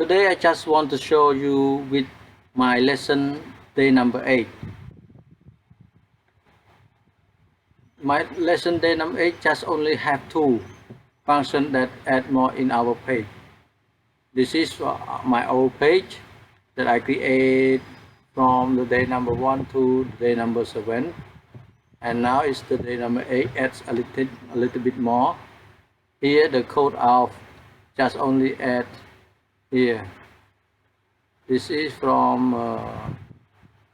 Today I just want to show you with my lesson day number 8. My lesson day number 8 just only have two functions that add more in our page. This is my old page that I create from the day number 1 to day number 7, and now it's the day number 8. Adds a little bit more. Here the code of just only add here. This is from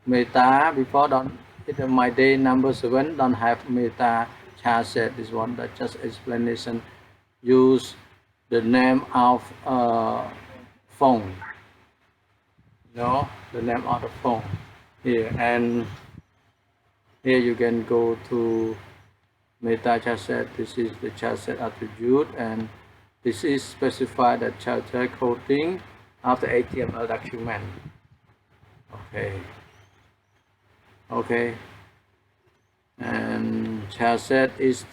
meta. Before my day number 7 don't have meta chart set. This one that just explanation. Use the name of phone. The name of the phone here, and here you can go to meta chart set. This is the chart set attribute, and this is specified the chart set coding of the HTML document. Okay, and chart set is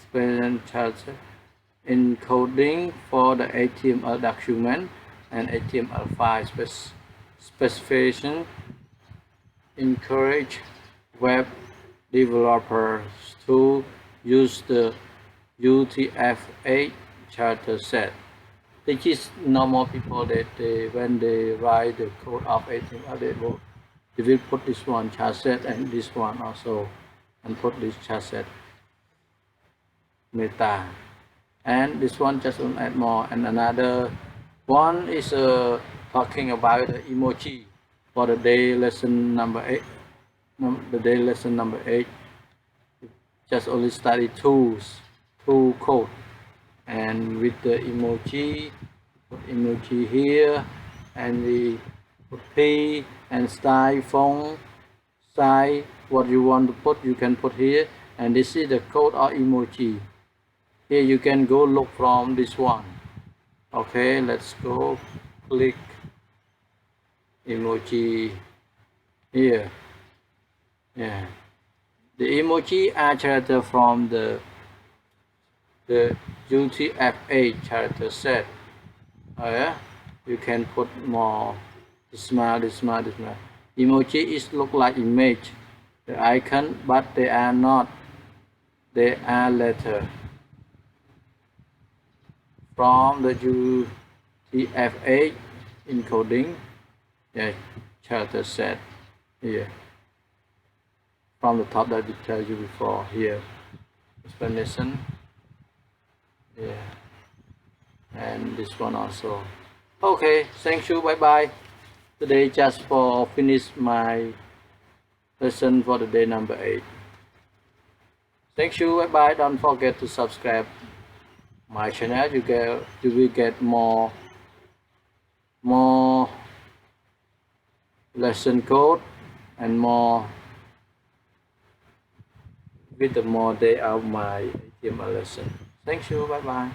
chart set encoding for the HTML document and HTML file specification. Encourage web developers to use the UTF-8 charter set. This is normal people that when they write the code of HTML, they will put this one chart set and this one also, and put this chart set meta, and this one just will add more. And another one is talking about the emoji for the day lesson number 8. The day lesson number 8 just only study two code, and with the emoji, put emoji here, and we put P and style font size. What you want to put, you can put here, and this is the code of emoji. Here you can go look from this one. Okay, let's go click emoji here. Yeah, the emoji are character from the UTF-8 character set. Yeah, you can put more. This smile. Emoji is look like image, the icon, but they are not. They are letter from the UTF-8 encoding. Yeah, character set here. From the top that I tell you before here, explanation. Yeah, and this one also. Okay, thank you, bye bye. Today just for finish my lesson for the day number 8. Thank you, bye bye. Don't forget to subscribe my channel. You will get more lesson code and more with the more day of my HTML lesson. Thank you, bye bye.